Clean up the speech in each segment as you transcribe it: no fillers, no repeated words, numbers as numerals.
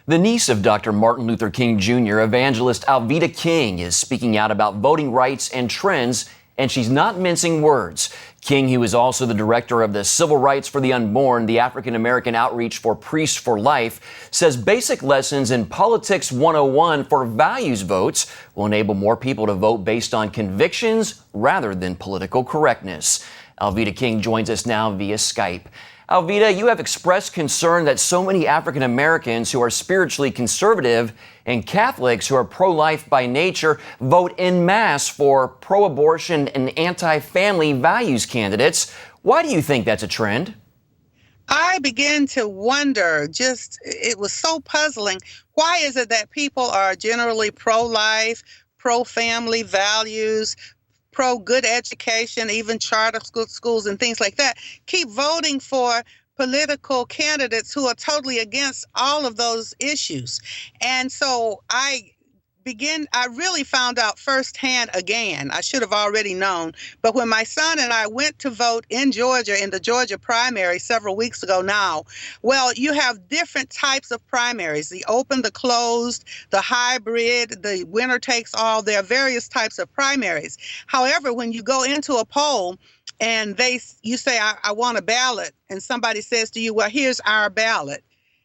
The niece of Dr. Martin Luther King Jr., evangelist Alveda King, is speaking out about voting rights and trends, and she's not mincing words. King, who is also the director of the Civil Rights for the Unborn, the African American outreach for Priests for Life, says basic lessons in Politics 101 for values votes will enable more people to vote based on convictions rather than political correctness. Alveda King joins us now via Skype. Alveda, you have expressed concern that so many African Americans who are spiritually conservative and Catholics who are pro-life by nature vote en masse for pro-abortion and anti-family values candidates. Why do you think that's a trend? I began to wonder, it was so puzzling. Why is it that people are generally pro-life, pro-family values, pro-good education, even charter schools and things like that, keep voting for political candidates who are totally against all of those issues? And so I really found out firsthand again. I should have already known. But when my son and I went to vote in Georgia, in the Georgia primary several weeks ago now, well, you have different types of primaries, the open, the closed, the hybrid, the winner takes all. There are various types of primaries. However, when you go into a poll and you say, I want a ballot, and somebody says to you, well, here's our ballot.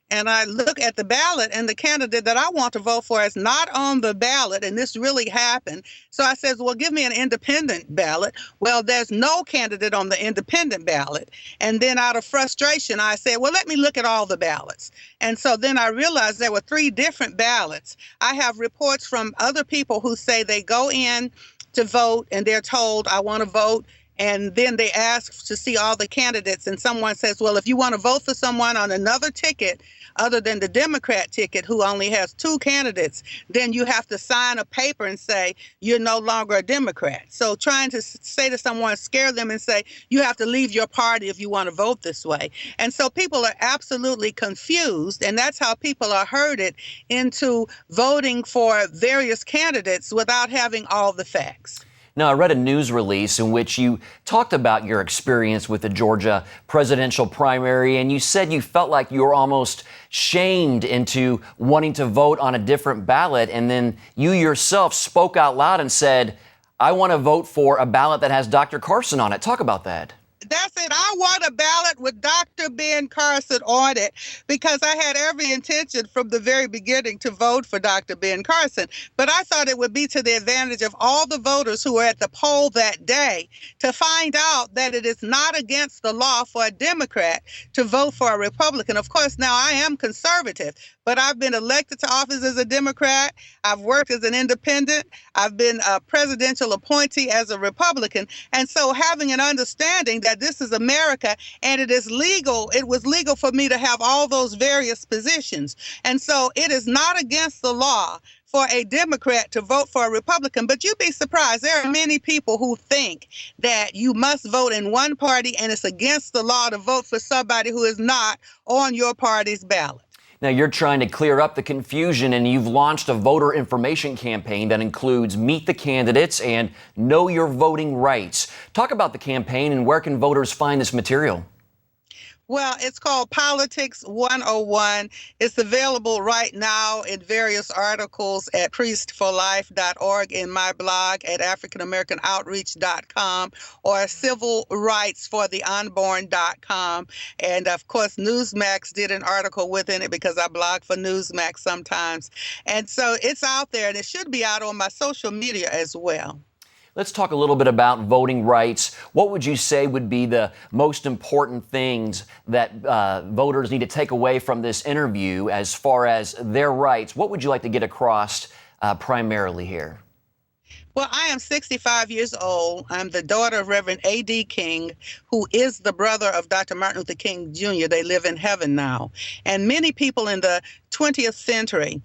And I look at the ballot and the candidate that I want to vote for is not on the ballot. And this really happened. So I says, well, give me an independent ballot. Well, there's no candidate on the independent ballot. And then out of frustration, I said, well, let me look at all the ballots. And so then I realized there were 3 different ballots. I have reports from other people who say they go in to vote and they're told, I want to vote. And then they ask to see all the candidates, and someone says, well, if you want to vote for someone on another ticket other than the Democrat ticket who only has 2 candidates, then you have to sign a paper and say you're no longer a Democrat. So trying to say to someone, scare them and say, you have to leave your party if you want to vote this way. And so people are absolutely confused, and that's how people are herded into voting for various candidates without having all the facts. Now, I read a news release in which you talked about your experience with the Georgia presidential primary, and you said you felt like you were almost shamed into wanting to vote on a different ballot, and then you yourself spoke out loud and said, I want to vote for a ballot that has Dr. Carson on it. Talk about that. That's it. I want a ballot with Dr. Ben Carson on it because I had every intention from the very beginning to vote for Dr. Ben Carson. But I thought it would be to the advantage of all the voters who were at the poll that day to find out that it is not against the law for a Democrat to vote for a Republican. Of course, now I am conservative, but I've been elected to office as a Democrat. I've worked as an independent. I've been a presidential appointee as a Republican. And so having an understanding that this is America and it is legal, it was legal for me to have all those various positions. And so it is not against the law for a Democrat to vote for a Republican. But you'd be surprised. There are many people who think that you must vote in one party and it's against the law to vote for somebody who is not on your party's ballot. Now, you're trying to clear up the confusion, and you've launched a voter information campaign that includes Meet the Candidates and Know Your Voting Rights. Talk about the campaign and where can voters find this material? Well, it's called Politics 101. It's available right now in various articles at priestforlife.org, in my blog at africanamericanoutreach.com, or civilrightsfortheunborn.com. And of course, Newsmax did an article within it because I blog for Newsmax sometimes. And so it's out there, and it should be out on my social media as well. Let's talk a little bit about voting rights. What would you say would be the most important things that voters need to take away from this interview as far as their rights? What would you like to get across primarily here? Well, I am 65 years old. I'm the daughter of Reverend A.D. King, who is the brother of Dr. Martin Luther King Jr. They live in heaven now. And many people in the 20th century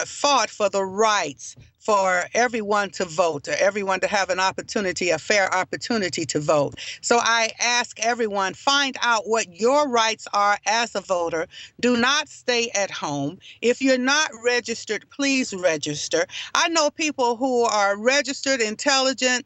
fought for the rights for everyone to vote, or everyone to have an opportunity, a fair opportunity to vote. So I ask everyone, find out what your rights are as a voter. Do not stay at home. If you're not registered, please register. I know people who are registered, intelligent,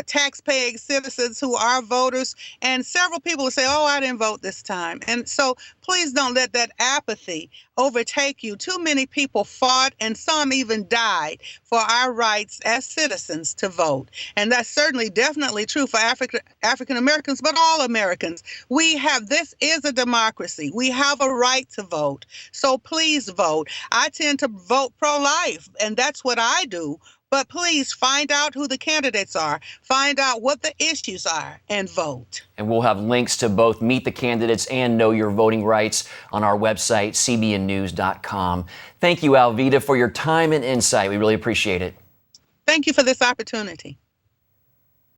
tax-paying citizens who are voters, and several people will say, oh, I didn't vote this time. And so please don't let that apathy overtake you. Too many people fought, and some even died for our rights as citizens to vote. And that's certainly definitely true for African Americans, but all Americans. This is a democracy. We have a right to vote. So please vote. I tend to vote pro-life, and that's what I do. But please find out who the candidates are, find out what the issues are, and vote. And we'll have links to both Meet the Candidates and Know Your Voting Rights on our website, cbnnews.com. Thank you, Alveda, for your time and insight. We really appreciate it. Thank you for this opportunity.